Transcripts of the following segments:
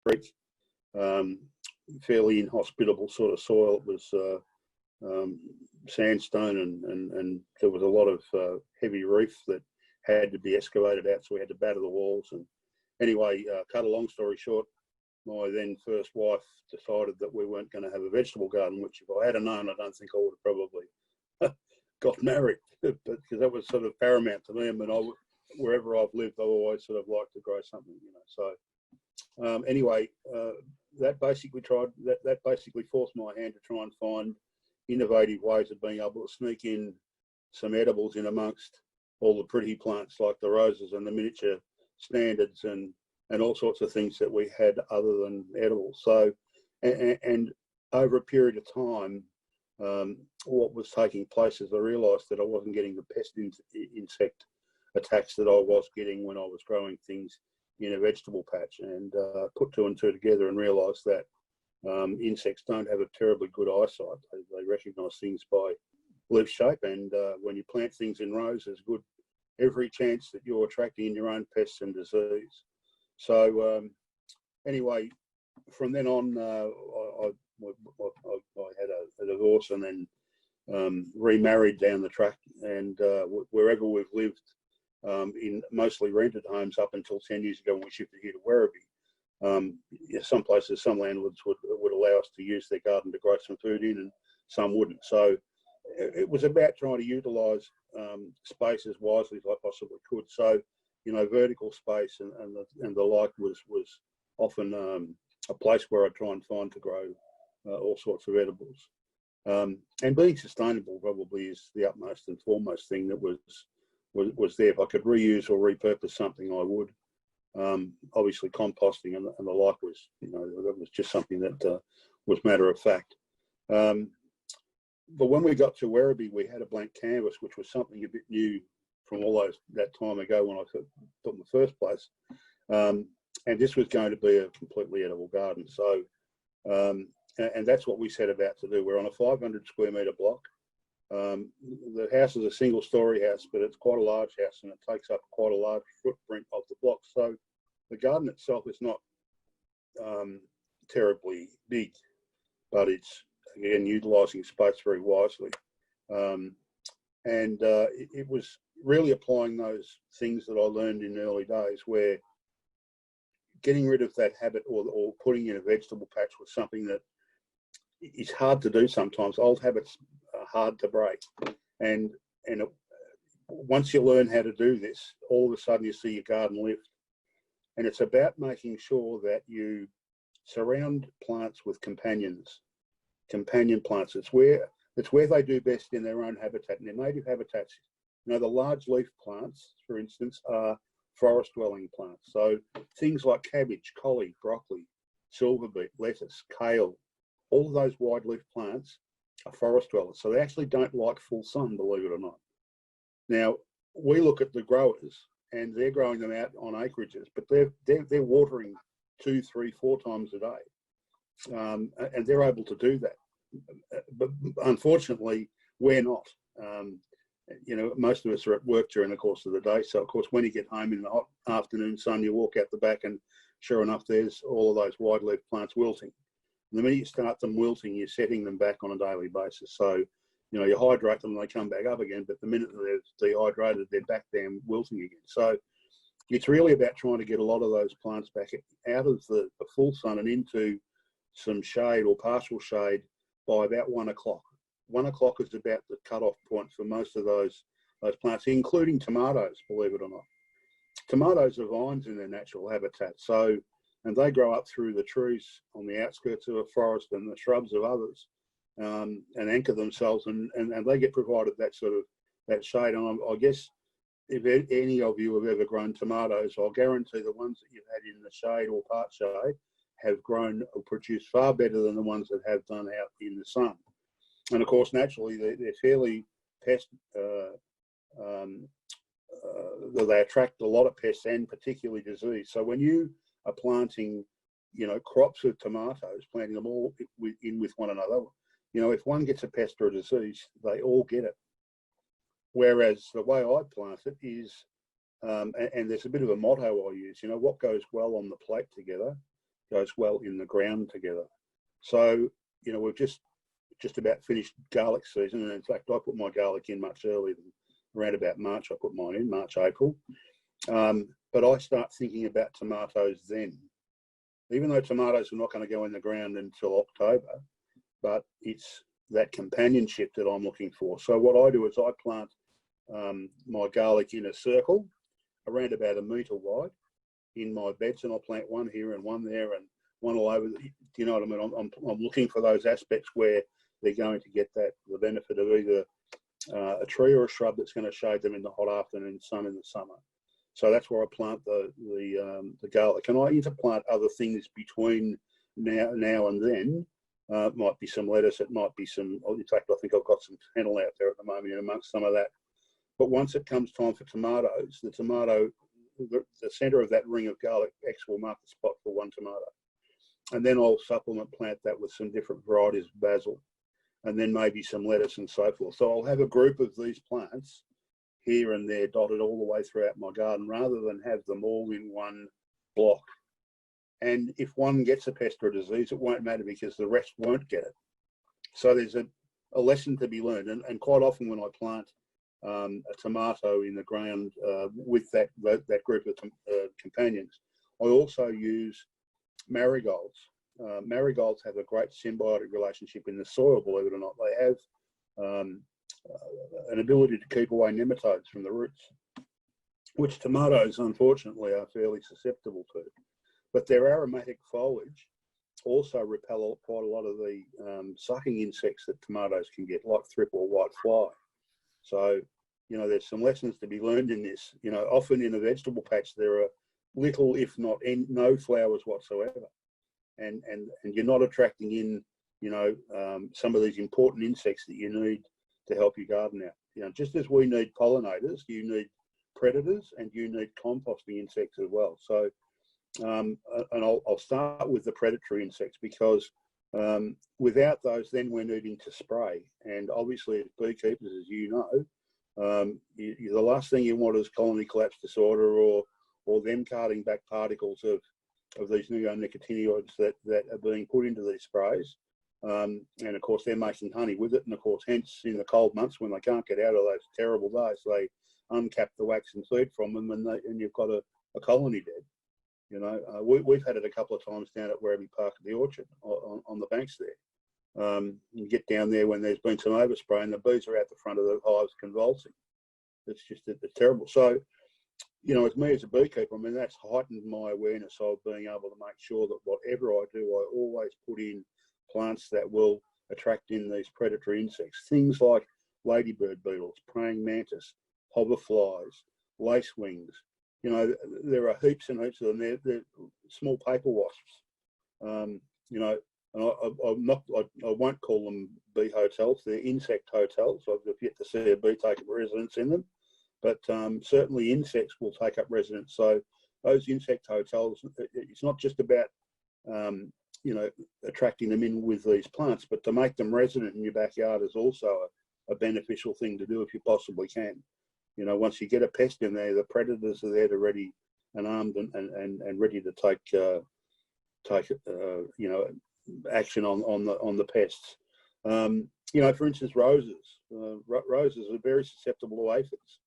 creek, fairly inhospitable sort of soil. It was sandstone, and there was a lot of heavy reef that had to be excavated out, so we had to batter the walls. And anyway, cut a long story short, my then first wife decided that we weren't going to have a vegetable garden, which if I had known, I don't think I would have probably got married, but because that was sort of paramount to me. I mean, wherever I've lived, I've always sort of liked to grow something, you know. So anyway, that basically forced my hand to try and find innovative ways of being able to sneak in some edibles in amongst all the pretty plants like the roses and the miniature standards and all sorts of things that we had other than edibles. So, and over a period of time, what was taking place is I realised that I wasn't getting the pest insect attacks that I was getting when I was growing things in a vegetable patch, and put two and two together and realised that insects don't have a terribly good eyesight. They recognise things by leaf shape, and when you plant things in rows, there's every chance that you're attracting in your own pests and disease. So anyway, from then on, I had a divorce and then remarried down the track, and wherever we've lived, in mostly rented homes up until 10 years ago when we shifted here to Werribee. Some places, some landlords would allow us to use their garden to grow some food in, and some wouldn't. So it was about trying to utilise space as wisely as I possibly could. So, you know, vertical space and the like was often a place where I try and find to grow all sorts of edibles. And being sustainable probably is the utmost and foremost thing that was there. If I could reuse or repurpose something, I would. Obviously, composting and the like was, you know, that was just something that was matter of fact. But when we got to Werribee, we had a blank canvas, which was something a bit new from that time ago when I put in the first place. And this was going to be a completely edible garden. So, and that's what we set about to do. We're on a 500 square metre block. The house is a single story house, but it's quite a large house, and it takes up quite a large footprint of the block. So the garden itself is not terribly big, but it's, again, utilising space very wisely. And it was really applying those things that I learned in early days, where getting rid of that habit or putting in a vegetable patch was something that is hard to do sometimes. Old habits are hard to break. And once you learn how to do this, all of a sudden you see your garden lift. And it's about making sure that you surround plants with companion plants. It's where they do best in their own habitat, in their native habitats. You know, the large leaf plants, for instance, are forest-dwelling plants. So things like cabbage, collie, broccoli, silverbeet, lettuce, kale, all of those wide-leaf plants are forest dwellers. So they actually don't like full sun, believe it or not. Now, we look at the growers, and they're growing them out on acreages, but they're watering 2, 3, 4 times a day, and they're able to do that. But unfortunately, we're not. You know, most of us are at work during the course of the day. So, of course, when you get home in the hot afternoon sun, you walk out the back, and sure enough, there's all of those wide-leaf plants wilting. And the minute you start them wilting, you're setting them back on a daily basis. So, you know, you hydrate them and they come back up again, but the minute they're dehydrated, they're back down wilting again. So it's really about trying to get a lot of those plants back out of the full sun and into some shade or partial shade by about 1 o'clock. 1 o'clock is about the cut-off point for most of those plants, including tomatoes, believe it or not. Tomatoes are vines in their natural habitat, so, and they grow up through the trees on the outskirts of a forest and the shrubs of others, and anchor themselves, and they get provided that sort of that shade. And I guess if any of you have ever grown tomatoes, I'll guarantee the ones that you've had in the shade or part shade have grown or produced far better than the ones that have done out in the sun. And of course, naturally, they're fairly pest. They attract a lot of pests and particularly disease. So when you are planting, you know, crops of tomatoes, planting them all in with one another, you know, if one gets a pest or a disease, they all get it. Whereas the way I plant it is, and there's a bit of a motto I use, you know, what goes well on the plate together goes well in the ground together. So, you know, we've just about finished garlic season, and in fact, I put my garlic in much earlier than around about March. I put mine in March, April. But I start thinking about tomatoes then, even though tomatoes are not going to go in the ground until October, but it's that companionship that I'm looking for. So what I do is I plant my garlic in a circle around about 1 metre wide in my beds, and I'll plant one here and one there and one all over. Do you know what I mean? I'm looking for those aspects where they're going to get the benefit of either a tree or a shrub that's going to shade them in the hot afternoon sun in the summer. So that's where I plant the garlic, and I interplant other things between now and then. It might be some lettuce, it might be some. In fact, I think I've got some fennel out there at the moment in amongst some of that. But once it comes time for tomatoes, the centre of that ring of garlic X will mark the spot for one tomato, and then I'll supplement plant that with some different varieties of basil, and then maybe some lettuce and so forth. So I'll have a group of these plants here and there dotted all the way throughout my garden, rather than have them all in one block. And if one gets a pest or a disease, it won't matter because the rest won't get it. So there's a lesson to be learned. And quite often when I plant a tomato in the ground with that group of companions, I also use marigolds. Marigolds have a great symbiotic relationship in the soil, believe it or not. They have an ability to keep away nematodes from the roots, which tomatoes, unfortunately, are fairly susceptible to. But their aromatic foliage also repel quite a lot of the sucking insects that tomatoes can get, like thrip or white fly. So, you know, there's some lessons to be learned in this. You know, often in a vegetable patch, there are little, if not no flowers whatsoever. And you're not attracting in, you know, some of these important insects that you need to help your garden out. You know, just as we need pollinators, you need predators and you need composting insects as well. So, and I'll start with the predatory insects, because without those, then we're needing to spray. And obviously, as beekeepers, as you know, the last thing you want is colony collapse disorder or them carting back particles of these neonicotinoids that are being put into these sprays. And of course, they're making honey with it. And of course, hence in the cold months when they can't get out of those terrible days, they uncap the wax and feed from them, and you've got a colony dead. You know, we've had it a couple of times down at Werribee Park at the orchard on the banks there. You get down there when there's been some overspray and the bees are out the front of the hives convulsing. It's just it's terrible. So, you know, as me as a beekeeper, I mean, that's heightened my awareness of being able to make sure that whatever I do, I always put in plants that will attract in these predatory insects. Things like ladybird beetles, praying mantis, hoverflies, lacewings. You know, there are heaps and heaps of them. They're small paper wasps. You know, and I won't call them bee hotels. They're insect hotels. I've yet to see a bee take up residence in them, but certainly insects will take up residence. So those insect hotels, it's not just about you know, attracting them in with these plants, but to make them resident in your backyard is also a beneficial thing to do if you possibly can. You know, once you get a pest in there, the predators are there to ready and armed and ready to take you know, action on the pests. You know, for instance, roses. Roses are very susceptible to aphids.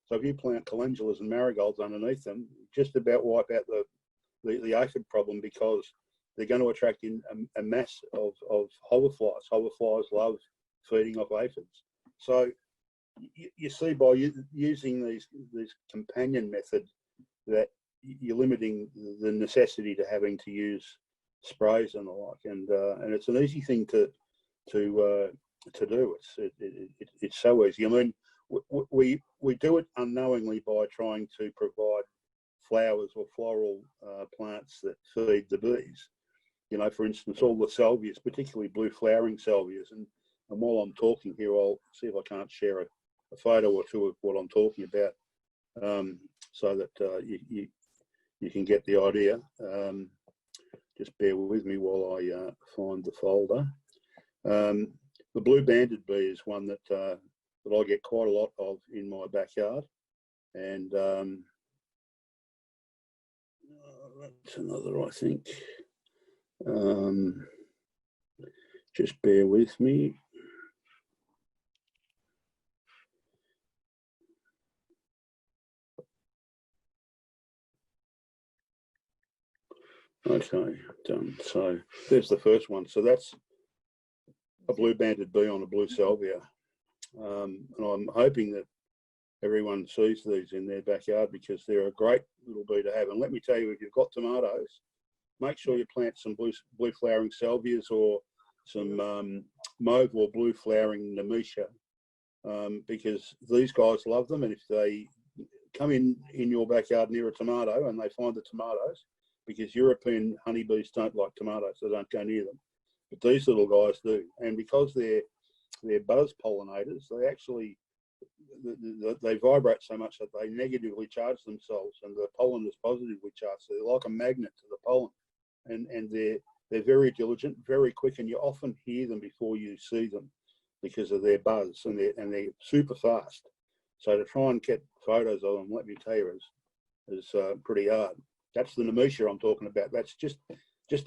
So if you plant calendulas and marigolds underneath them, just about wipe out the aphid problem, because they're going to attract in a mass of hoverflies. Hoverflies love feeding off aphids. So you see, by using these companion method, that you're limiting the necessity to having to use sprays and the like, and it's an easy thing to do. It's so easy. I mean, we do it unknowingly by trying to provide flowers or floral plants that feed the bees. You know, for instance, all the salvias, particularly blue flowering salvias, and while I'm talking here, I'll see if I can't share a photo or two of what I'm talking about, so that you can get the idea. Just bear with me while I find the folder. The blue banded bee is one that I get quite a lot of in my backyard, and that's another, I think. Just bear with me. Okay, done. So there's the first one. So that's a blue banded bee on a blue salvia. And I'm hoping that everyone sees these in their backyard because they're a great little bee to have. And let me tell you, if you've got tomatoes, make sure you plant some blue flowering salvias or some mauve or blue flowering Artemisia, because these guys love them. And if they come in your backyard near a tomato and they find the tomatoes, because European honeybees don't like tomatoes, they don't go near them. But these little guys do. And because they're buzz pollinators, they actually, they vibrate so much that they negatively charge themselves and the pollen is positively charged. So they're like a magnet to the pollen. And they're very diligent, very quick, and you often hear them before you see them because of their buzz, and they're super fast. So to try and get photos of them, let me tell you, is pretty hard. That's the Artemisia I'm talking about. That's just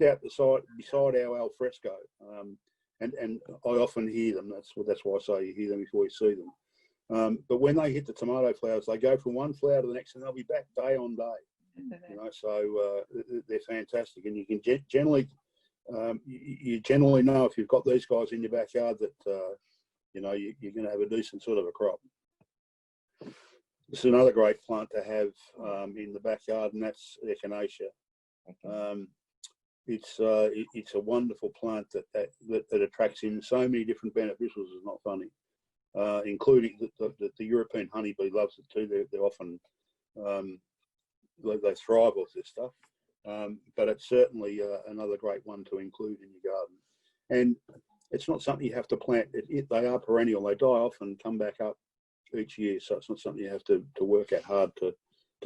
out the side, beside our al fresco, and I often hear them. That's why I say you hear them before you see them. But when they hit the tomato flowers, they go from one flower to the next, and they'll be back day on day. You know, so they're fantastic, and you can generally know if you've got these guys in your backyard that you know you're going to have a decent sort of a crop. This is another great plant to have in the backyard, and that's Echinacea. It's a wonderful plant that attracts in so many different beneficials. It's not funny, including the European honeybee loves it too. They're often they thrive off this stuff, but it's certainly another great one to include in your garden. And it's not something you have to plant. They are perennial. They die off and come back up each year, so it's not something you have to work out hard to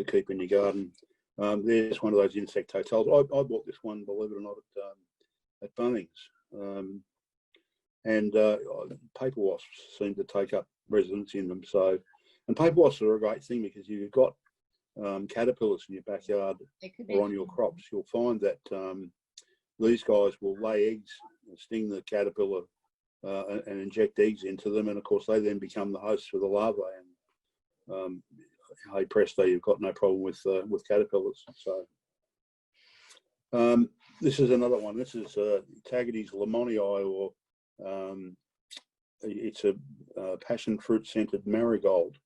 keep in your garden. There's one of those insect hotels. I bought this one, believe it or not, at Bunnings, and paper wasps seem to take up residence in them. So, and paper wasps are a great thing because if you've got caterpillars in your backyard or on your crops, you'll find that these guys will lay eggs and sting the caterpillar and inject eggs into them, and of course they then become the hosts for the larvae. And hey presto, you've got no problem with caterpillars. So this is another one. This is Tagetes lemonii, or it's a passion fruit scented marigold.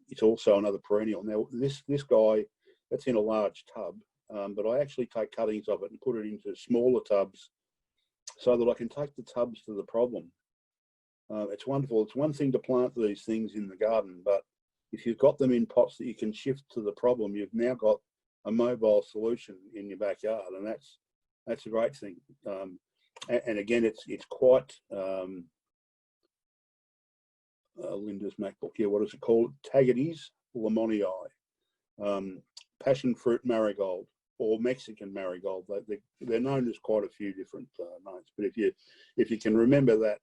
It's also another perennial. Now this guy, that's in a large tub, but I actually take cuttings of it and put it into smaller tubs so that I can take the tubs to the problem. It's wonderful. It's one thing to plant these things in the garden, but if you've got them in pots that you can shift to the problem, you've now got a mobile solution in your backyard, and that's a great thing. And again, it's quite Linda's MacBook here. What is it called? Tagetes lemonii, passion fruit marigold, or Mexican marigold. They're known as quite a few different names, but if you can remember that,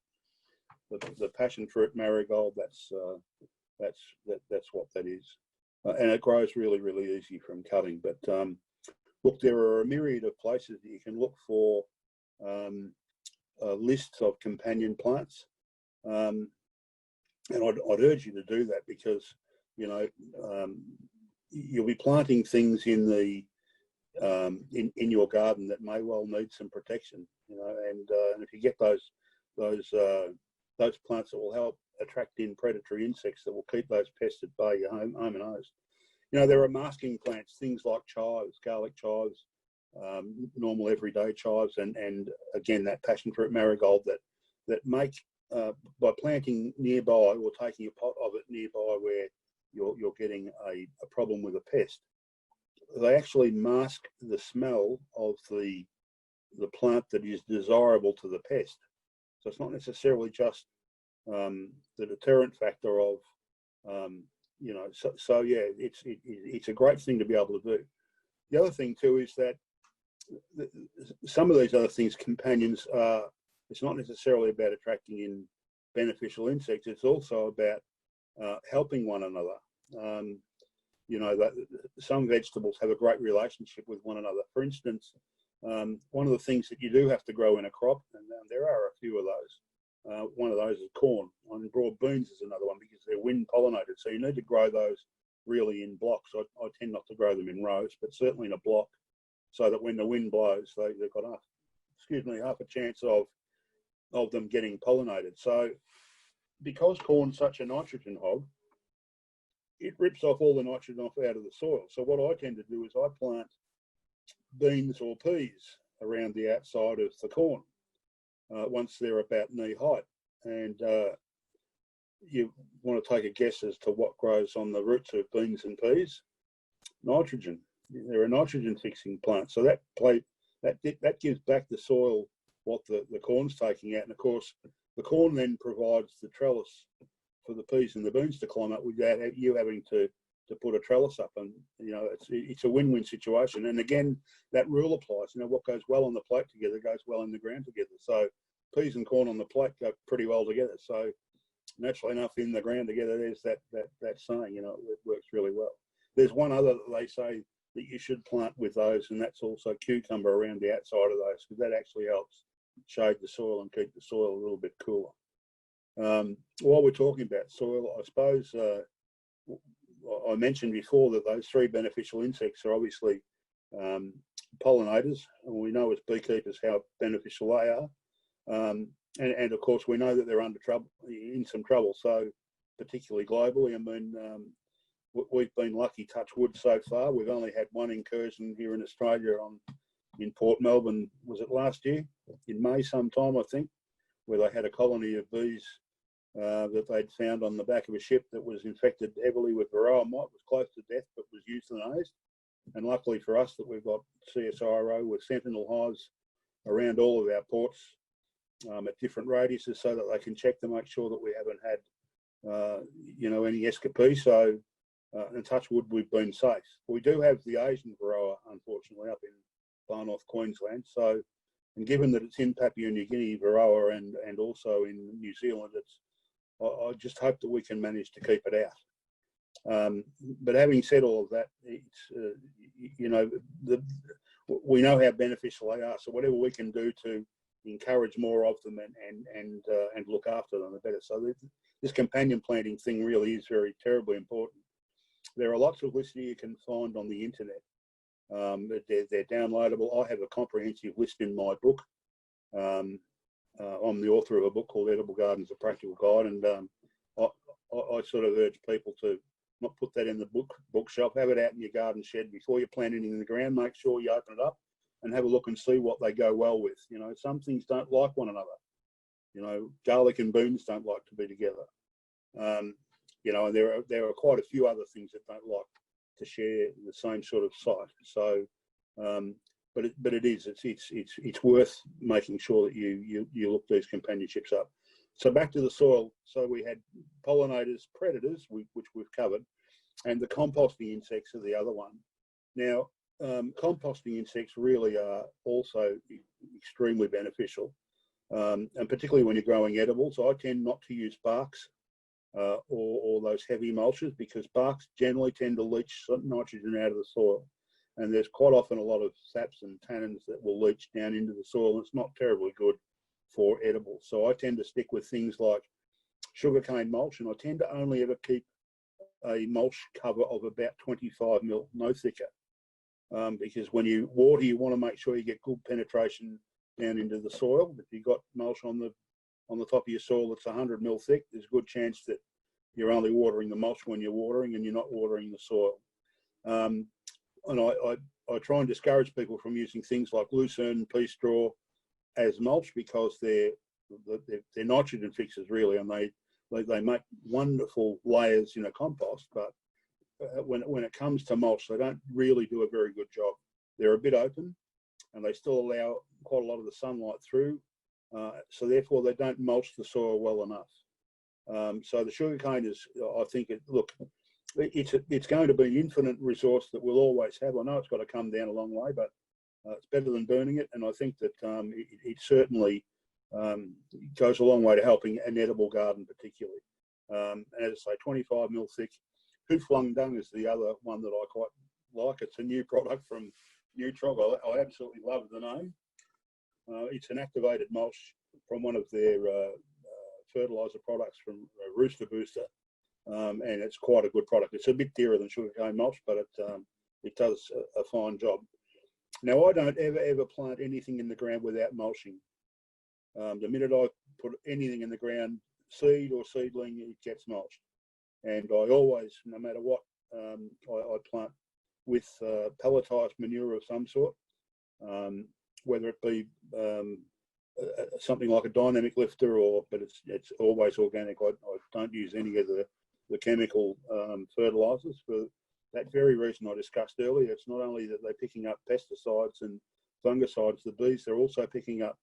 the passion fruit marigold, that's what that is, and it grows really, really easy from cutting. But look, there are a myriad of places that you can look for lists of companion plants, and I'd urge you to do that, because you know you'll be planting things in the in your garden that may well need some protection, you know, and if you get those plants that will help attract in predatory insects that will keep those pests at bay, your home and hose. You know, there are masking plants, things like chives, garlic chives, normal everyday chives, and again that passion fruit marigold that make by planting nearby or taking a pot of it nearby where you're getting a problem with a pest, they actually mask the smell of the plant that is desirable to the pest. So it's not necessarily just the deterrent factor of, you know, so yeah, it's a great thing to be able to do. The other thing too is that some of these other things, companions, it's not necessarily about attracting in beneficial insects. It's also about helping one another. You know, that some vegetables have a great relationship with one another. For instance, One of the things that you do have to grow in a crop, and there are a few of those, one of those is corn. And broad beans is another one because they're wind pollinated. So you need to grow those really in blocks. I tend not to grow them in rows, but certainly in a block, so that when the wind blows, they've got half a chance of them getting pollinated. So because corn's such a nitrogen hog, it rips off all the nitrogen off out of the soil. So what I tend to do is I plant beans or peas around the outside of the corn once they're about knee height. And you want to take a guess as to what grows on the roots of beans and peas? Nitrogen. They're a nitrogen fixing plant. So that gives back the soil what the corn's taking out. And of course, the corn then provides the trellis for the peas and the beans to climb up without you having to put a trellis up. And, you know, it's a win-win situation. And again, that rule applies. You know, what goes well on the plate together goes well in the ground together. So peas and corn on the plate go pretty well together. So naturally enough, in the ground together, there's that saying, you know, it works really well. There's one other that they say that you should plant with those, and that's also cucumber around the outside of those, because that actually helps shade the soil and keep the soil a little bit cooler. While we're talking about soil, I suppose I mentioned before that those three beneficial insects are obviously pollinators, and we know as beekeepers how beneficial they are. And of course, we know that they're in some trouble. So particularly globally, I mean, we've been lucky, touch wood, so far. We've only had one incursion here in Australia in Port Melbourne. Was it last year? In May sometime, I think, where they had a colony of bees that they'd found on the back of a ship that was infected heavily with varroa mite. It was close to death, but was euthanized. And luckily for us that we've got CSIRO with sentinel hives around all of our ports at different radiuses, so that they can check to make sure that we haven't had, you know, any escapee. So, and touch wood, we've been safe. We do have the Asian varroa, unfortunately, up in far north Queensland. So, and given that it's in Papua New Guinea, varroa, and also in New Zealand, I just hope that we can manage to keep it out. But having said all of that, it's you know, we know how beneficial they are. So whatever we can do to encourage more of them and look after them, the better. So this companion planting thing really is very terribly important. There are lots of lists you can find on the internet. They're downloadable. I have a comprehensive list in my book. I'm the author of a book called Edible Gardens: A Practical Guide, and I sort of urge people to not put that in the bookshelf. Have it out in your garden shed before you plant anything in the ground. Make sure you open it up and have a look and see what they go well with. You know, some things don't like one another. You know, garlic and beans don't like to be together. You know, and there are quite a few other things that don't like to share the same sort of site. So, but it's worth making sure that you look these companionships up. So back to the soil. So we had pollinators, predators, which we've covered, and the composting insects are the other one. Now, composting insects really are also extremely beneficial, and particularly when you're growing edibles. I tend not to use barks or those heavy mulches, because barks generally tend to leach nitrogen out of the soil, and there's quite often a lot of saps and tannins that will leach down into the soil, and it's not terribly good for edibles. So I tend to stick with things like sugarcane mulch, and I tend to only ever keep a mulch cover of about 25 mil, no thicker, because when you water, you want to make sure you get good penetration down into the soil. If you've got mulch on the top of your soil that's 100 mil thick, there's a good chance that you're only watering the mulch when you're watering, and you're not watering the soil. And I try and discourage people from using things like lucerne, pea straw as mulch, because they're nitrogen fixers really, and they make wonderful layers in a compost, but when it comes to mulch, they don't really do a very good job. They're a bit open, and they still allow quite a lot of the sunlight through, so therefore they don't mulch the soil well enough. So the sugarcane is, I think, it's going to be an infinite resource that we'll always have. I know it's got to come down a long way, but it's better than burning it, and I think that it certainly goes a long way to helping an edible garden, particularly. As I say, 25 mil thick. Hoof lung dung is the other one that I quite like. It's a new product from Nutrog. I absolutely love the name. It's an activated mulch from one of their fertiliser products from Rooster Booster, and it's quite a good product. It's a bit dearer than sugarcane mulch, but it does a fine job. Now, I don't ever plant anything in the ground without mulching. The minute I put anything in the ground, seed or seedling, it gets mulched. And I always, no matter what, I plant with pelletised manure of some sort, whether it be something like a dynamic lifter, but it's always organic. I don't use any of the chemical fertilisers for that very reason I discussed earlier. It's not only that they're picking up pesticides and fungicides, the bees, they're also picking up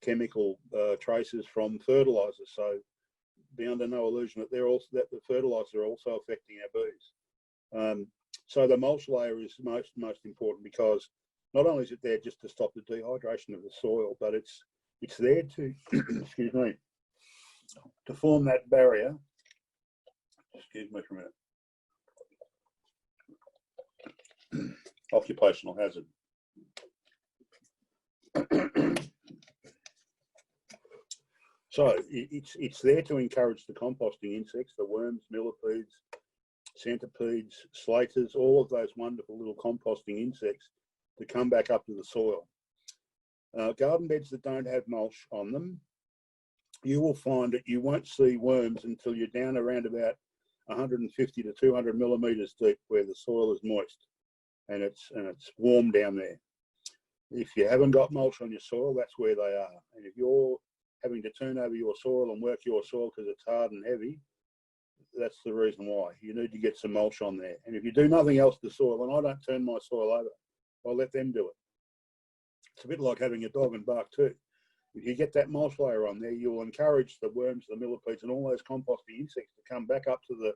chemical traces from fertilisers. So be under no illusion that that the fertilisers are also affecting our bees. So the mulch layer is most important, because not only is it there just to stop the dehydration of the soil, but it's there to excuse me, to form that barrier. Excuse me for a minute. Occupational hazard. So it's there to encourage the composting insects, the worms, millipedes, centipedes, slaters, all of those wonderful little composting insects to come back up to the soil. Garden beds that don't have mulch on them, you will find that you won't see worms until you're down around about 150 to 200 millimetres deep, where the soil is moist and it's warm down there. If you haven't got mulch on your soil, that's where they are. And if you're having to turn over your soil and work your soil because it's hard and heavy, that's the reason why. You need to get some mulch on there. And if you do nothing else to soil, and I don't turn my soil over, I let them do it. It's a bit like having a dog and bark too. If you get that mulch layer on there, you'll encourage the worms, the millipedes, and all those composting insects to come back up to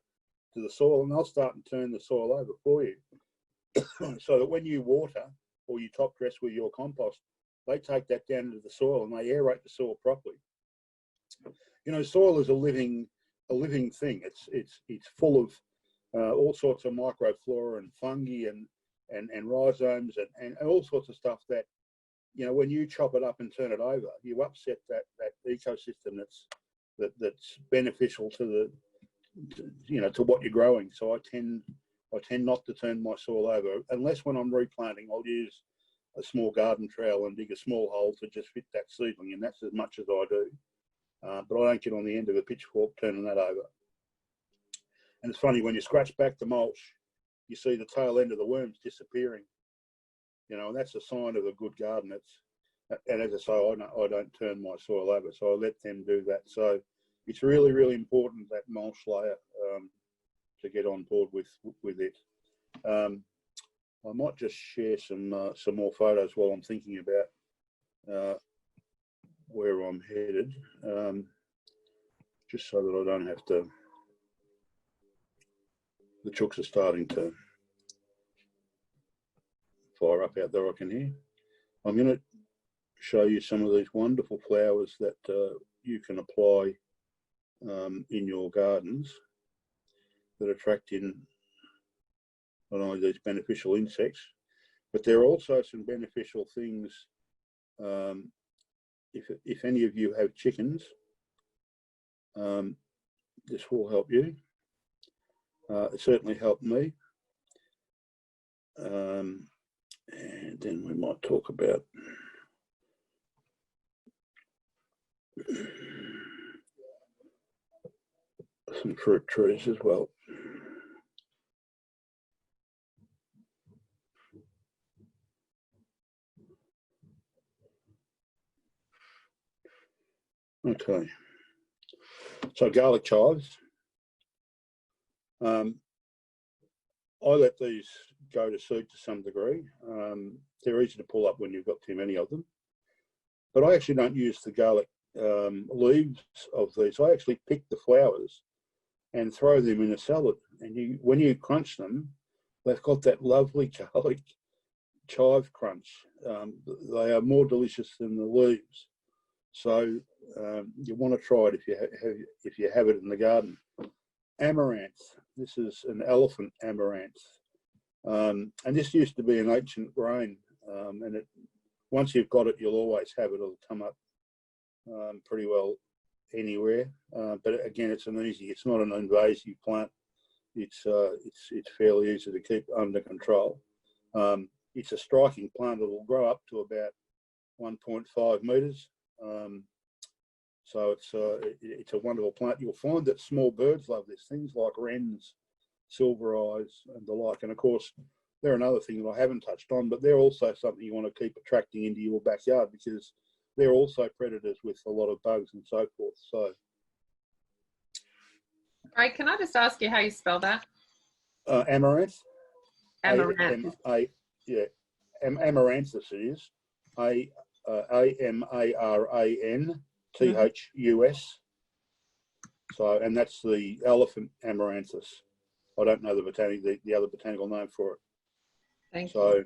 the soil, and they'll start and turn the soil over for you. So that when you water or you top dress with your compost, they take that down into the soil and they aerate the soil properly. You know, soil is a living thing. It's full of all sorts of microflora and fungi and rhizomes and all sorts of stuff that, you know, when you chop it up and turn it over, you upset that ecosystem that's beneficial to to what you're growing. So I tend not to turn my soil over, unless when I'm replanting, I'll use a small garden trowel and dig a small hole to just fit that seedling, and that's as much as I do. But I don't get on the end of a pitchfork turning that over. And it's funny, when you scratch back the mulch, you see the tail end of the worms disappearing. You know, and that's a sign of a good garden. And as I say, I don't turn my soil over, so I let them do that. So it's really, really important, that mulch layer, to get on board with it. I might just share some more photos while I'm thinking about where I'm headed, just so that I don't have to. The chooks are starting to fire up out there, I can hear. I'm going to show you some of these wonderful flowers that you can apply in your gardens that attract in not only these beneficial insects, but there are also some beneficial things. If any of you have chickens, this will help you. It certainly helped me. And then we might talk about some fruit trees as well. Okay, so garlic chives. I let these go to seed to some degree. They're easy to pull up when you've got too many of them. But I actually don't use the garlic leaves of these. I actually pick the flowers and throw them in a salad. And when you crunch them, they've got that lovely garlic chive crunch. They are more delicious than the leaves. So you want to try it if you have it in the garden. Amaranth. This is an elephant amaranth. And this used to be an ancient grain, and once you've got it, you'll always have it. It'll come up pretty well anywhere. But again, it's not an invasive plant. It's fairly easy to keep under control. It's a striking plant. It'll grow up to about 1.5 metres. So it's a wonderful plant. You'll find that small birds love this, things like wrens, silver eyes and the like. And of course, they're another thing that I haven't touched on, but they're also something you want to keep attracting into your backyard because they're also predators with a lot of bugs and so forth. So, Craig, can I just ask you how you spell that? Amaranth. Amaranth. Amaranthus is AMARANTHUS. So, and that's the elephant amaranthus. I don't know the other botanical name for it. Thank you.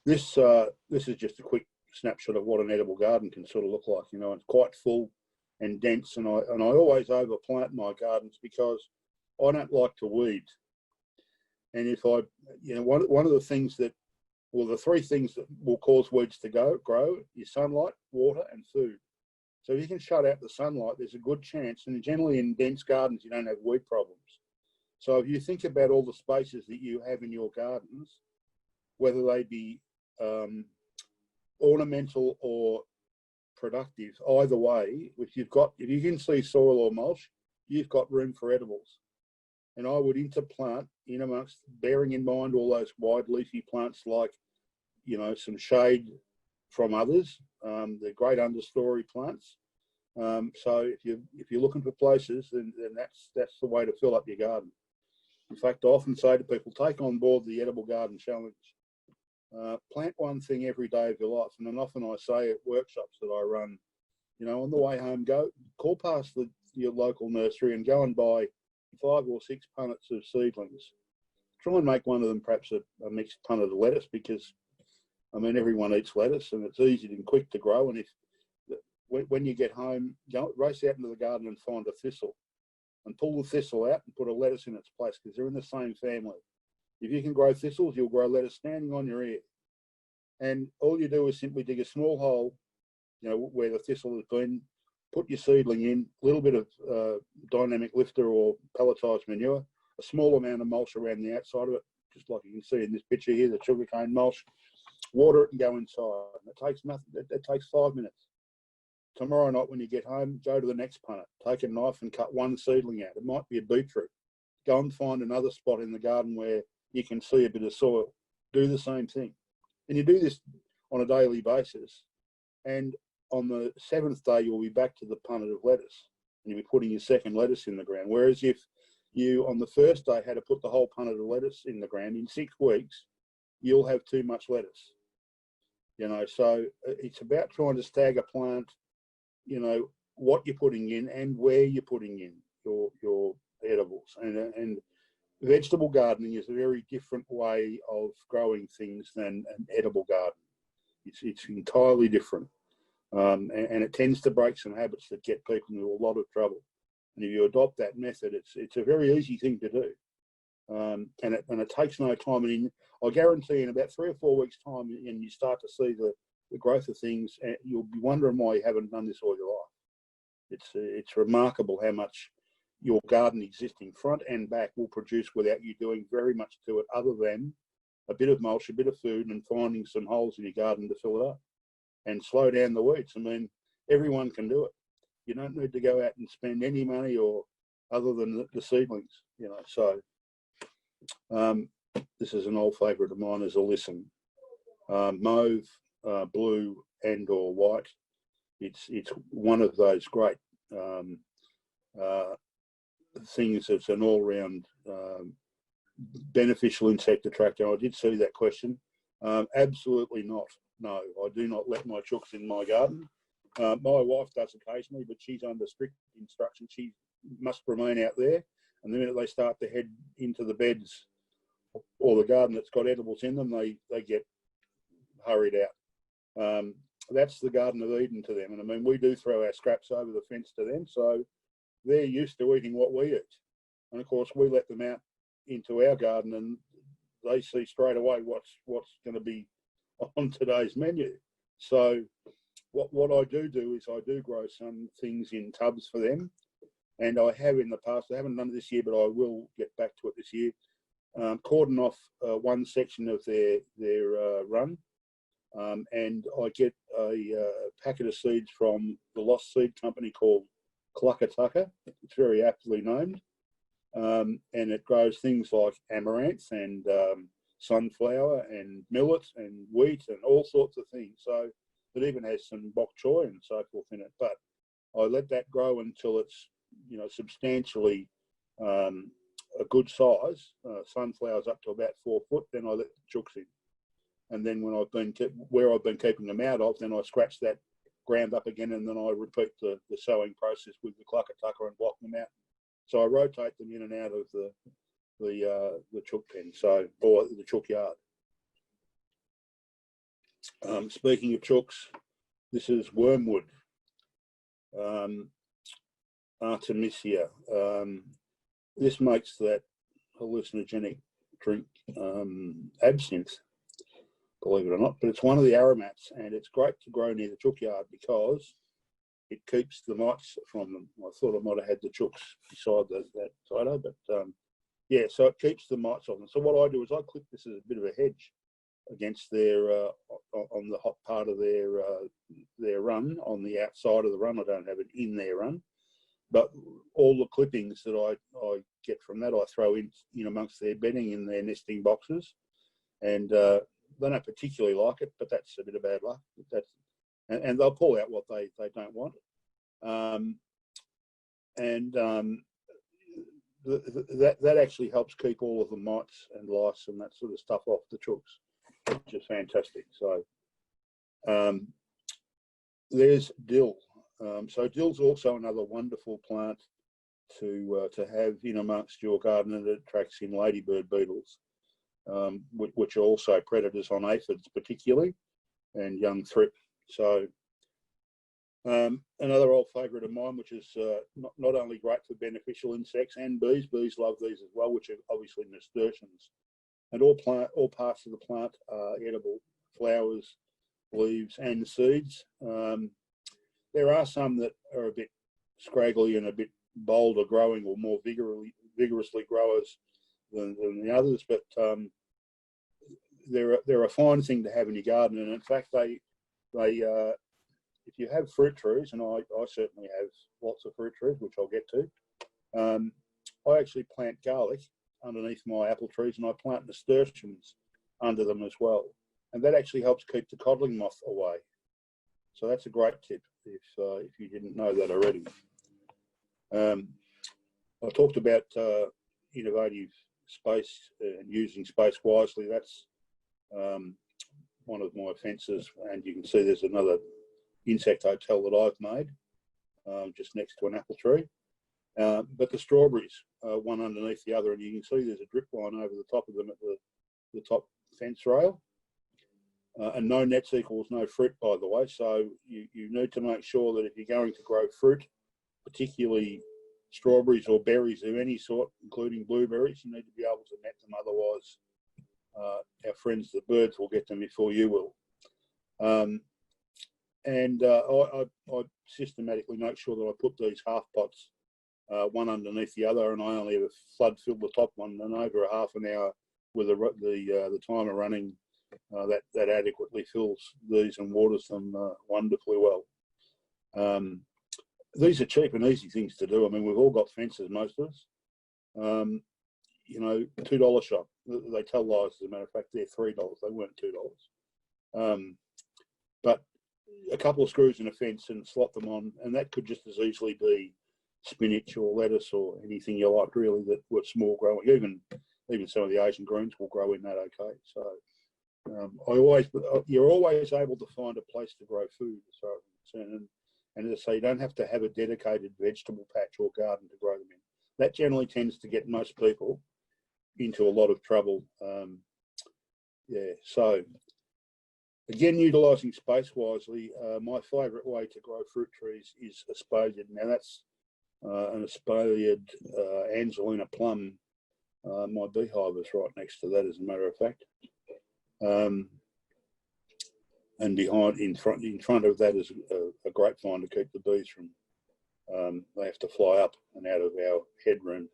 So, this is just a quick snapshot of what an edible garden can sort of look like. You know, it's quite full and dense, and I always overplant my gardens because I don't like to weed. And if I, you know, one of the things that, well, the three things that will cause weeds to grow is sunlight, water, and food. So if you can shut out the sunlight, there's a good chance, and generally in dense gardens, you don't have weed problems. So if you think about all the spaces that you have in your gardens, whether they be ornamental or productive, either way, if you can see soil or mulch, you've got room for edibles. And I would interplant in amongst, bearing in mind all those wide leafy plants like, you know, some shade from others. They're great understory plants. So if you're looking for places, then that's the way to fill up your garden. In fact, I often say to people, take on board the Edible Garden Challenge. Plant one thing every day of your life. And then often I say at workshops that I run, you know, on the way home, call past your local nursery and go and buy 5 or 6 punnets of seedlings. Try and make one of them perhaps a mixed punnet of lettuce because, I mean, everyone eats lettuce and it's easy and quick to grow. And when you get home, race out into the garden and find a thistle and pull the thistle out and put a lettuce in its place because they're in the same family. If you can grow thistles, you'll grow lettuce standing on your ear. And all you do is simply dig a small hole, you know, where the thistle has been, put your seedling in, a little bit of dynamic lifter or pelletized manure, a small amount of mulch around the outside of it, just like you can see in this picture here, the sugarcane mulch, water it and go inside. It takes nothing, it takes 5 minutes. Tomorrow night when you get home, go to the next punnet, take a knife and cut one seedling out. It might be a beetroot. Go and find another spot in the garden where you can see a bit of soil. Do the same thing. And you do this on a daily basis. And on the 7th day, you'll be back to the punnet of lettuce. And you'll be putting your second lettuce in the ground. Whereas if you, on the first day, had to put the whole punnet of lettuce in the ground, in 6 weeks, you'll have too much lettuce. You know, so it's about trying to stagger plant, you know, what you're putting in and where you're putting in your edibles. And vegetable gardening is a very different way of growing things than an edible garden. It's entirely different. And it tends to break some habits that get people into a lot of trouble. And if you adopt that method, it's a very easy thing to do. And it takes no time. And I guarantee in about 3 or 4 weeks' time, and you start to see the growth of things, you'll be wondering why you haven't done this all your life. It's remarkable how much your garden existing front and back will produce without you doing very much to it other than a bit of mulch, a bit of food, and finding some holes in your garden to fill it up and slow down the weeds. I mean, everyone can do it. You don't need to go out and spend any money or other than the seedlings, you know. So this is an old favourite of mine as a listen. Mauve, blue and or white. It's one of those great things that's an all-round beneficial insect attractor. I did see that question. Absolutely not. No, I do not let my chooks in my garden. My wife does occasionally, but she's under strict instruction. She must remain out there. And the minute they start to head into the beds or the garden that's got edibles in them, they get hurried out. That's the Garden of Eden to them. And I mean, we do throw our scraps over the fence to them, so they're used to eating what we eat. And of course, we let them out into our garden and they see straight away what's going to be on today's menu. So what I do is I do grow some things in tubs for them, and I have in the past. I haven't done it this year, but I will get back to it this year. Cordon off one section of their run, and I get a packet of seeds from the Lost Seed Company called Clucker. It's very aptly named, and it grows things like amaranth and sunflower and millet and wheat and all sorts of things. So it even has some bok choy and so forth in it. But I let that grow until it's substantially a good size. Sunflowers up to about 4 foot. Then I let the chooks in, and then when I've been keeping them out of, then I scratch that ground up again, and then I repeat the sowing process with the clucker and block them out. So I rotate them in and out of the chook pen, or the chook yard. Speaking of chooks, this is Wormwood, Artemisia. This makes that hallucinogenic drink absinthe, believe it or not, but it's one of the aromats, and it's great to grow near the chook yard because it keeps the mites from them. I thought I might have had the chooks beside that photo, but yeah, so it keeps the mites off them. So what I do is I clip this as a bit of a hedge against their on the hot part of their run, on the outside of the run. I don't have it in their run, but all the clippings that I get from that I throw in amongst their bedding in their nesting boxes, and they don't particularly like it, but that's a bit of bad luck. And they'll pull out what they don't want, that actually helps keep all of the mites and lice and that sort of stuff off the chooks, which is fantastic. So there's dill. So dill's also another wonderful plant to have in amongst your garden, and it attracts in ladybird beetles, which are also predators on aphids particularly, and young thrip. So another old favourite of mine, which is not only great for beneficial insects and bees. Bees love these as well, which are obviously nasturtiums. And all parts of the plant are edible: flowers, leaves, and seeds. There are some that are a bit scraggly and a bit bolder growing, or more vigorously growers than the others, but they're a fine thing to have in your garden. And in fact, they if you have fruit trees, and I certainly have lots of fruit trees, which I'll get to, I actually plant garlic underneath my apple trees, and I plant nasturtiums under them as well, and that actually helps keep the codling moth away. So that's a great tip if you didn't know that already. I talked about innovative space and using space wisely. That's one of my fences, and you can see there's another insect hotel that I've made just next to an apple tree. But the strawberries, one underneath the other, and you can see there's a drip line over the top of them at the top fence rail. And no nets equals no fruit, by the way. So you need to make sure that if you're going to grow fruit, particularly strawberries or berries of any sort, including blueberries, you need to be able to net them. Otherwise, our friends the birds will get them before you will. I systematically make sure that I put these half pots one underneath the other, and I only ever flood fill the top one, and over a half an hour with the timer running, that adequately fills these and waters them wonderfully well. These are cheap and easy things to do. I mean, we've all got fences, most of us. $2 shop. They tell lies, as a matter of fact. They're $3. They weren't $2. But a couple of screws in a fence and slot them on, and that could just as easily be spinach or lettuce or anything you like, really, that were small growing. Even some of the Asian greens will grow in that okay. So you're always able to find a place to grow food, as far as I'm concerned. And as I say, you don't have to have a dedicated vegetable patch or garden to grow them in. That generally tends to get most people into a lot of trouble. So again, utilising space wisely, my favourite way to grow fruit trees is espalier. Now that's an espaliered Angelina plum My beehive is right next to that, as a matter of fact. And in front of that is a grapevine to keep the bees from. They have to fly up and out of our headroom.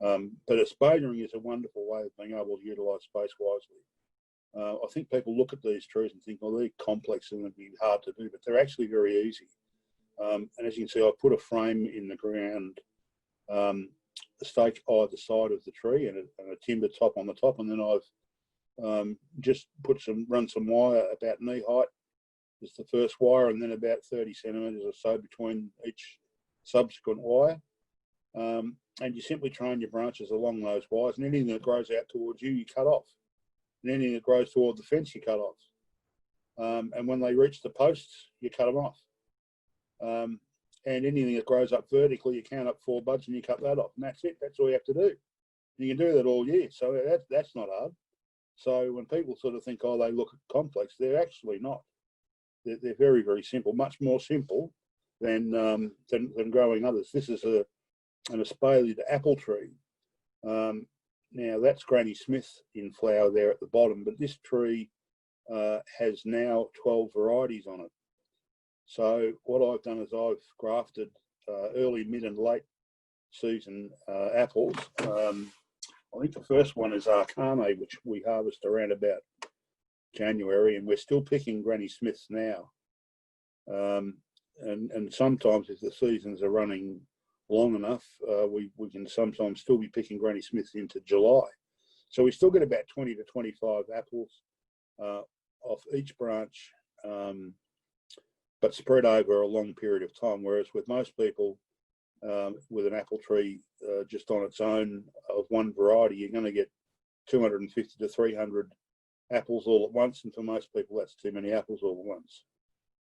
But espaliering is a wonderful way of being able to utilise space wisely. I think people look at these trees and think, well, they're complex and it'd be hard to do, but they're actually very easy. And as you can see, I put a frame in the ground, a stake either side of the tree and a timber top on the top, and then I've just run some wire about knee height is the first wire, and then about 30 centimetres or so between each subsequent wire. And you simply train your branches along those wires, and anything that grows out towards you, you cut off. And anything that grows toward the fence, you cut off. And when they reach the posts, you cut them off. And anything that grows up vertically, you count up 4 buds and you cut that off. And that's it. That's all you have to do. You can do that all year. So that's not hard. So when people sort of think, oh, they look complex, they're actually not. They're very, very simple, much more simple than growing others. This is an espaliered apple tree. Now that's Granny Smith in flower there at the bottom, but this tree has now 12 varieties on it. So what I've done is I've grafted early, mid and late season apples. I think the first one is Artemisia, which we harvest around about January, and we're still picking Granny Smiths now. And sometimes if the seasons are running long enough, we can sometimes still be picking Granny Smiths into July. So we still get about 20 to 25 apples off each branch, but spread over a long period of time. Whereas with most people, with an apple tree just on its own of one variety, you're going to get 250 to 300 apples all at once, and for most people that's too many apples all at once.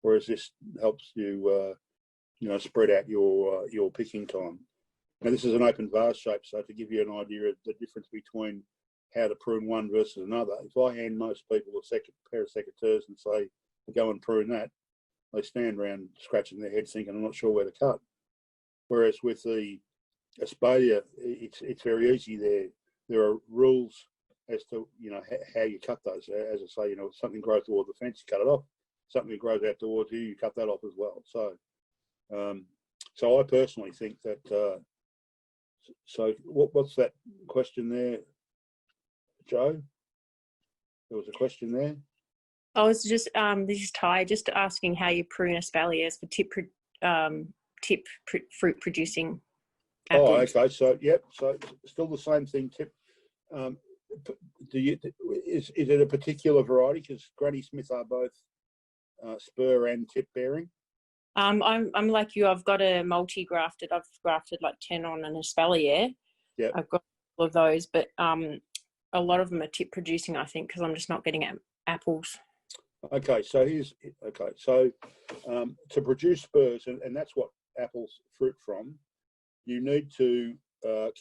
Whereas this helps you spread out your picking time. Now this is an open vase shape, so to give you an idea of the difference between how to prune one versus another, if I hand most people a pair of secateurs and say go and prune that, they stand around scratching their heads thinking I'm not sure where to cut. Whereas with the espalier, it's very easy. There are rules as to how you cut those. As I say, if something grows toward the fence, you cut it off. Something grows out towards you, you cut that off as well. So I personally think that. So what's that question there, Joe? There was a question there. I was just this is Ty, just asking how you prune espaliers for fruit producing apples. Oh, okay. So yep. So still the same thing. Tip. Is it a particular variety? Because Granny Smith are both spur and tip bearing. I'm like you. I've got a multi-grafted. I've grafted like 10 on an espalier. Yeah. I've got all of those, but a lot of them are tip producing, I think, because I'm just not getting apples. Okay, so to produce spurs, and that's what apples fruit from, you need to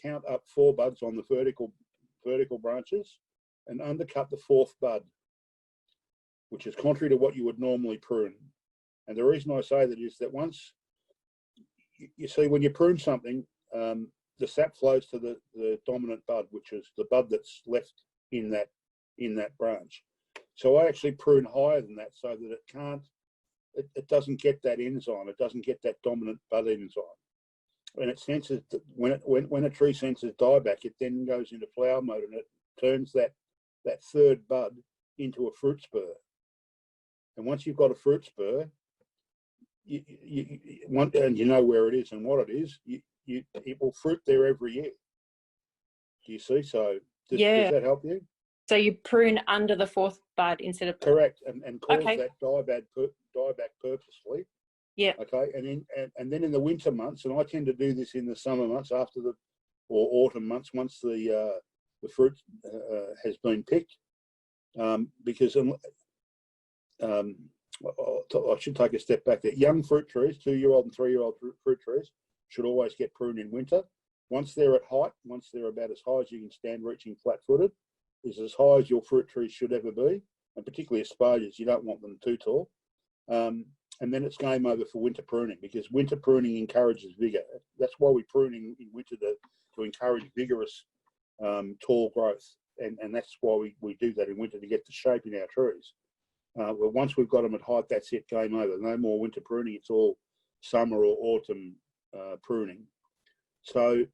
count up 4 buds on the vertical branches and undercut the 4th bud, which is contrary to what you would normally prune. And the reason I say that is that once you see when you prune something, the sap flows to the dominant bud, which is the bud that's left in that branch. So I actually prune higher than that so that it doesn't get that enzyme. It doesn't get that dominant bud enzyme. And it senses that when a tree senses dieback, it then goes into flower mode and it turns that 3rd bud into a fruit spur. And once you've got a fruit spur, and you know where it is and what it is, it will fruit there every year. Do you see? So does that help you? So you prune under the 4th bud instead of... Correct, and cause that dieback purposely. Yeah. Okay, and then in the winter months, and I tend to do this in the summer months or autumn months, once the fruit has been picked, because I should take a step back there. Young fruit trees, 2-year-old and 3-year-old fruit trees, should always get pruned in winter. Once they're at height, once they're about as high as you can stand reaching flat-footed, is as high as your fruit trees should ever be, and particularly espaliers, you don't want them too tall. And then it's game over for winter pruning, because winter pruning encourages vigour. That's why we prune in winter, to encourage vigorous tall growth, and that's why we do that in winter to get the shape in our trees. Well, once we've got them at height, that's it, game over. No more winter pruning. It's all summer or autumn pruning. So,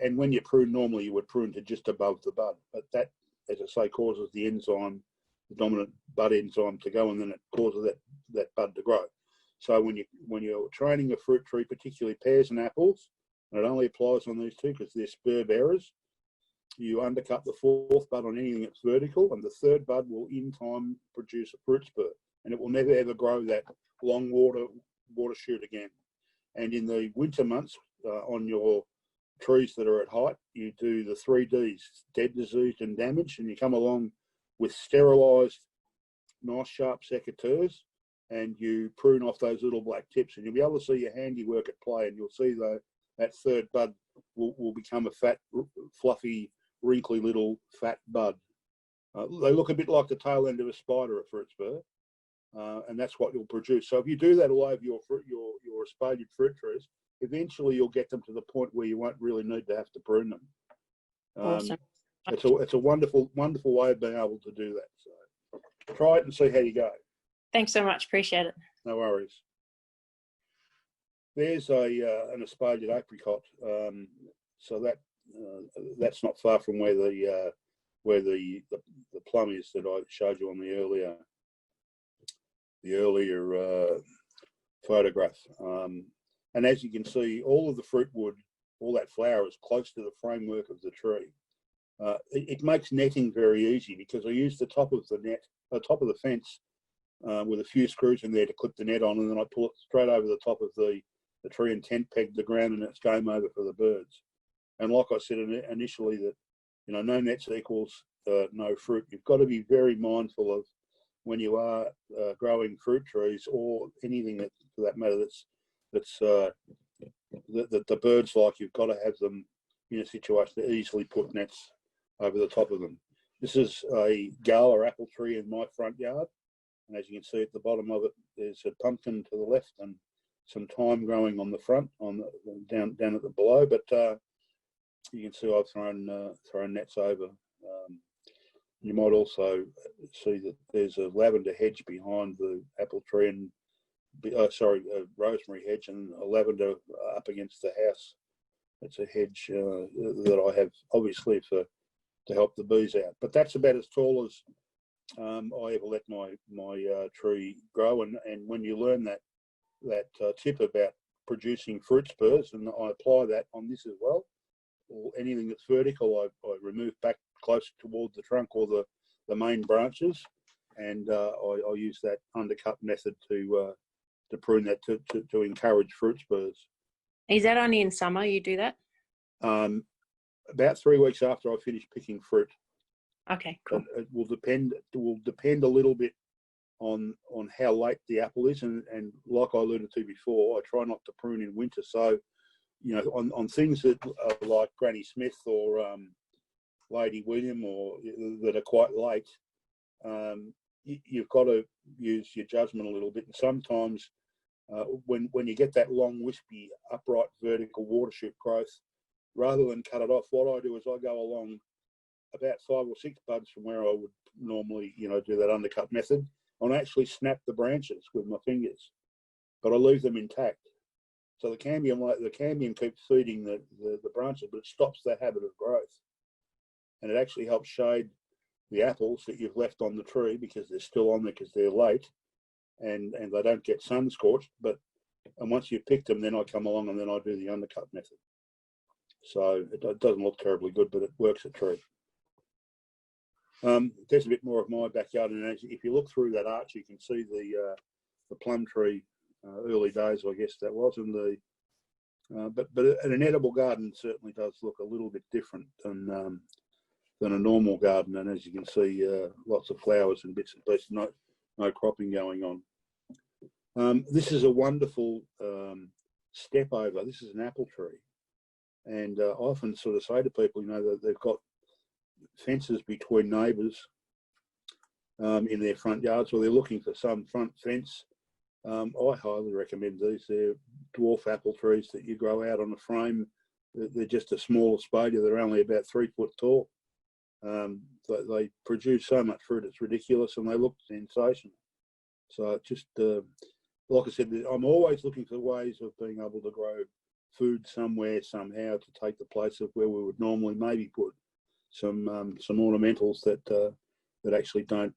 and when you prune, normally you would prune to just above the bud, but that, as I say, causes the enzyme, the dominant bud enzyme, to go, and then it causes that bud to grow. So when you're training a fruit tree, particularly pears and apples, and it only applies on these two because they're spur bearers, you undercut the fourth bud on anything that's vertical, and the third bud will in time produce a fruit spur, and it will never ever grow that long water shoot again. And in the winter months, on your trees that are at height, you do the 3 Ds: dead, diseased, and damaged, and you come along with sterilised, nice sharp secateurs, and you prune off those little black tips, and you'll be able to see your handiwork at play, and you'll see that third bud will become a fat, fluffy, wrinkly little fat bud. They look a bit like the tail end of a spider, a fruit spur, and that's what you'll produce. So if you do that all over your espalier fruit trees, eventually you'll get them to the point where you won't really need to have to prune them. Awesome. It's a wonderful way of being able to do that. So try it and see how you go. Thanks so much. Appreciate it. No worries. There's an espalier apricot. So that's not far from where the plum is that I showed you on the earlier photograph. And as you can see, all of the fruit wood, all that flower is close to the framework of the tree. It makes netting very easy because I use the top of the fence with a few screws in there to clip the net on, and then I pull it straight over the top of the tree and tent peg the ground, and it's game over for the birds. And like I said initially, that no nets equals no fruit. You've got to be very mindful of when you are growing fruit trees or anything that, for that matter, that the birds like. You've got to have them in a situation to easily put nets over the top of them. This is a gala apple tree in my front yard, and as you can see at the bottom of it, there's a pumpkin to the left and some thyme growing on the front, down at the below. But you can see I've thrown nets over. You might also see that there's a lavender hedge behind the apple tree, and a rosemary hedge, and a lavender up against the house. It's a hedge that I have obviously to help the bees out. But that's about as tall as I ever let my tree grow. And when you learn that tip about producing fruit spurs, and I apply that on this as well, or anything that's vertical, I remove back close towards the trunk or the main branches, and I use that undercut method to prune that to encourage fruit spurs. Is that only in summer you do that? About 3 weeks after I finish picking fruit. Okay, cool. It will depend a little bit on how late the apple is, and like I alluded to before, I try not to prune in winter. So, on things that are like Granny Smith or Lady William, or that are quite late, you've got to use your judgment a little bit. And sometimes when you get that long, wispy, upright, vertical water shoot growth, rather than cut it off, what I do is I go along about 5 or 6 buds from where I would normally, do that undercut method. I actually snap the branches with my fingers, but I leave them intact. So the cambium keeps feeding the branches, but it stops that habit of growth. And it actually helps shade the apples that you've left on the tree, because they're still on there because they're late, and they don't get sun scorched. And once you've picked them, then I come along and then I do the undercut method. So it doesn't look terribly good, but it works a treat. There's a bit more of my backyard, and if you look through that arch, you can see the plum tree, early days, I guess that was, and but an edible garden certainly does look a little bit different than a normal garden. And as you can see, lots of flowers and bits and pieces, no cropping going on. This is a wonderful step over. This is an apple tree, and I often sort of say to people, that they've got fences between neighbours in their front yards, or they're looking for some front fence. I highly recommend these. They're dwarf apple trees that you grow out on a frame they're just a small Espalia. They're only about 3 foot tall. They produce so much fruit, it's ridiculous, and they look sensational. So just, like I said, I'm always looking for ways of being able to grow food somewhere, somehow, to take the place of where we would normally maybe put some ornamentals that actually don't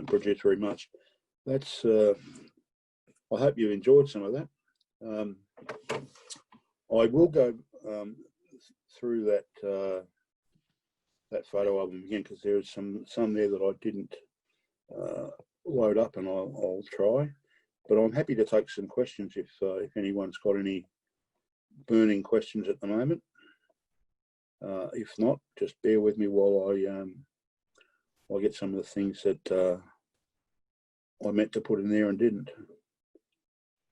produce very much. That's. I hope you enjoyed some of that. I will go through that photo album again, because there's some there that I didn't load up, and I'll try. But I'm happy to take some questions if anyone's got any burning questions at the moment. If not, just bear with me while I get some of the things that I meant to put in there and didn't.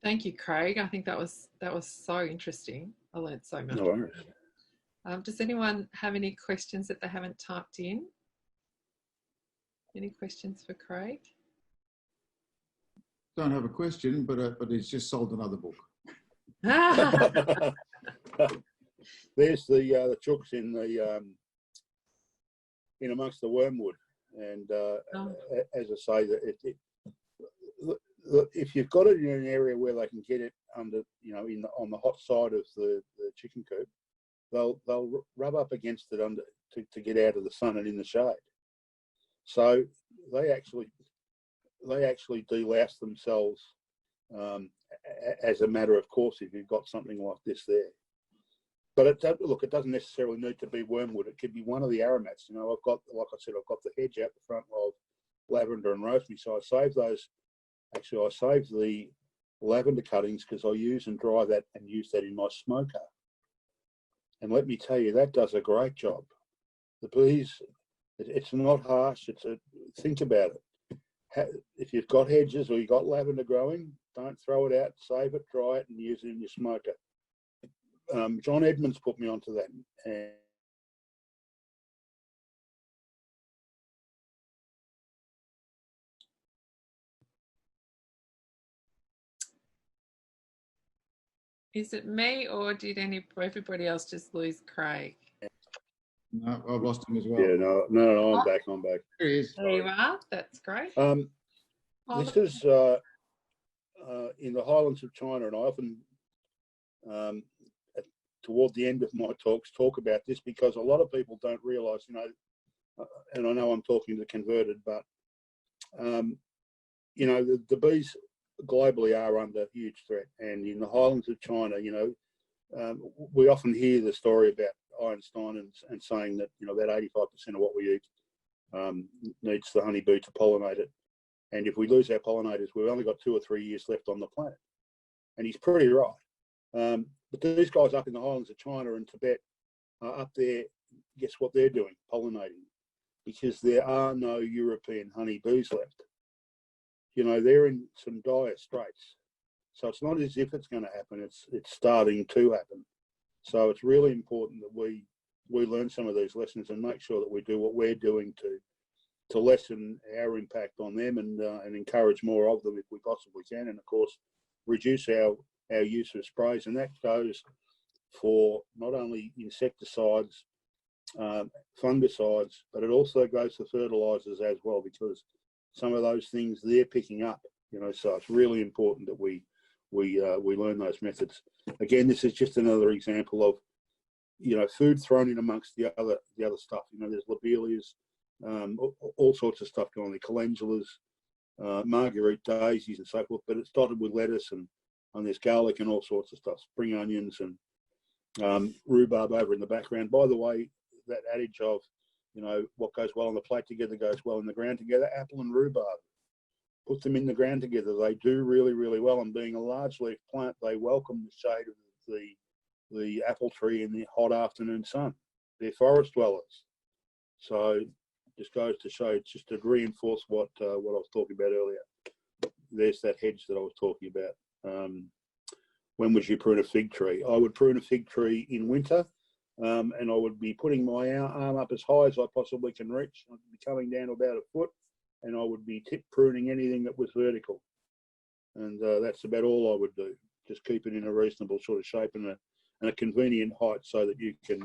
Thank you, Craig. I think that was so interesting. I learned so much. No worries. Does anyone have any questions that they haven't typed in? Any questions for Craig? Don't have a question, but he's just sold another book. There's the chooks in amongst the wormwood, and as I say, that if you've got it in an area where they can get it under, on the hot side of the chicken coop, they'll rub up against it to get out of the sun and in the shade. So they actually delouse themselves as a matter of course if you've got something like this there. But it doesn't necessarily need to be wormwood. It could be one of the aromats. I've got the hedge out the front of lavender and rosemary, so I save those. Actually, I save the lavender cuttings because I use and dry that and use that in my smoker. And let me tell you, that does a great job. The bees, it's not harsh. Think about it. If you've got hedges or you've got lavender growing, don't throw it out. Save it, dry it, and use it in your smoker. John Edmonds put me onto that. And Is it me, or did everybody else just lose Craig? No, I've lost him as well. yeah, no, I'm back. There he is. There you are. That's great. This is in the Highlands of China, and I often, toward the end of my talks, talk about this because a lot of people don't realise, and I know I'm talking to converted, but the bees globally are under huge threat, and in the Highlands of China, we often hear the story about Einstein and saying that about 85% of what we eat needs the honeybee to pollinate it, and if we lose our pollinators, we've only got 2 or 3 years left on the planet. And he's pretty right. But these guys up in the Highlands of China and Tibet are up there. Guess what they're doing? Pollinating, because there are no European honeybees left. They're in some dire straits. So it's not as if it's going to happen. It's starting to happen. So it's really important that we learn some of these lessons and make sure that we do what we're doing to lessen our impact on them and encourage more of them if we possibly can. And of course, reduce our use of sprays. And that goes for not only insecticides, fungicides, but it also goes for fertilizers as well, because some of those things they're picking up, so it's really important that we learn those methods. Again, this is just another example of, food thrown in amongst the other stuff. There's lobelias, all sorts of stuff going on there, calendulas, marguerite daisies and so forth, but it's dotted with lettuce and there's garlic and all sorts of stuff, spring onions and rhubarb over in the background. By the way, that adage of, what goes well on the plate together goes well in the ground together, apple and rhubarb, put them in the ground together. They do really, really well. And being a large leaf plant, they welcome the shade of the apple tree in the hot afternoon sun. They're forest dwellers. So just goes to show, just to reinforce what I was talking about earlier. There's that hedge that I was talking about. When would you prune a fig tree? I would prune a fig tree in winter. And I would be putting my arm up as high as I possibly can reach. I'd be coming down to about a foot, and I would be tip pruning anything that was vertical. And that's about all I would do. Just keep it in a reasonable sort of shape and and a convenient height so that you can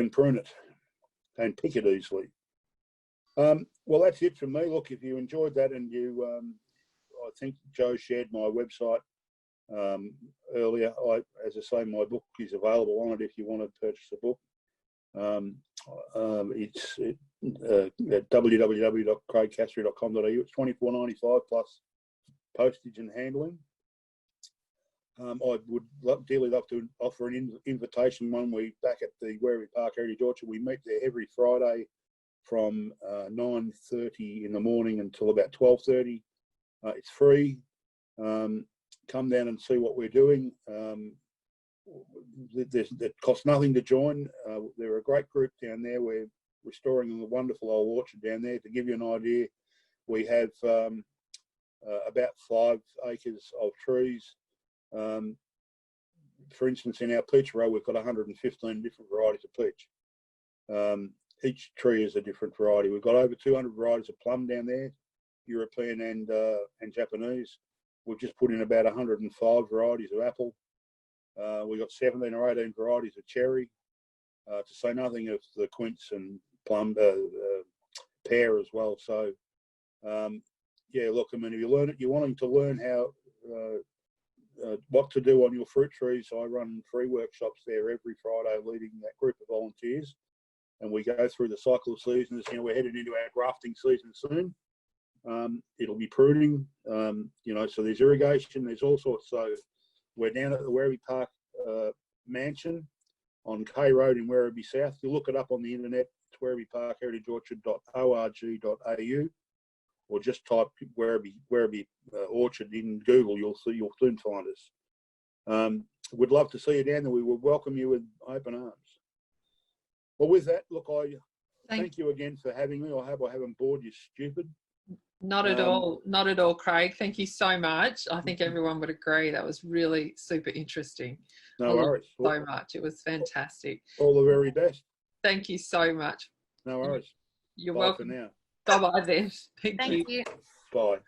prune it and pick it easily. Well, that's it from me. Look, if you enjoyed that, and I think Joe shared my website earlier. As I say, my book is available on it if you want to purchase the book. It's at www.craigcastree.com.au. It's $24.95 plus postage and handling. I would dearly love to offer an invitation when we're back at the Werribee Park Heritage Orchard. We meet there every Friday from 9:30 in the morning until about 12:30. It's free. Come down and see what we're doing. It costs nothing to join. They're a great group down there. We're restoring a wonderful old orchard down there. To give you an idea, we have about 5 acres of trees. For instance, in our peach row, we've got 115 different varieties of peach. Each tree is a different variety. We've got over 200 varieties of plum down there, European and Japanese. We've just put in about 105 varieties of apple. We've got 17 or 18 varieties of cherry, to say nothing of the quince and plum, pear as well. So, yeah, look, I mean, if you're wanting to learn how what to do on your fruit trees, I run free workshops there every Friday, leading that group of volunteers, and we go through the cycle of seasons. You know, we're headed into our grafting season soon. It'll be pruning, you know, so there's irrigation, there's all sorts. So we're down at the Werribee Park Mansion on K Road in Werribee South. You look it up on the internet, it's werribeeparkheritageorchard.org.au, or just type Werribee Orchard in Google. You'll soon find us. We'd love to see you down there. We would welcome you with open arms. Well, with that, look, I thank you again for having me. I hope I haven't bored you stupid. Not at all, Craig. Thank you so much. I think everyone would agree that was really super interesting. No worries. So much. It was fantastic. All the very best. Thank you so much. No worries. You're Bye welcome. for now. Bye-bye then. Thank you. Bye.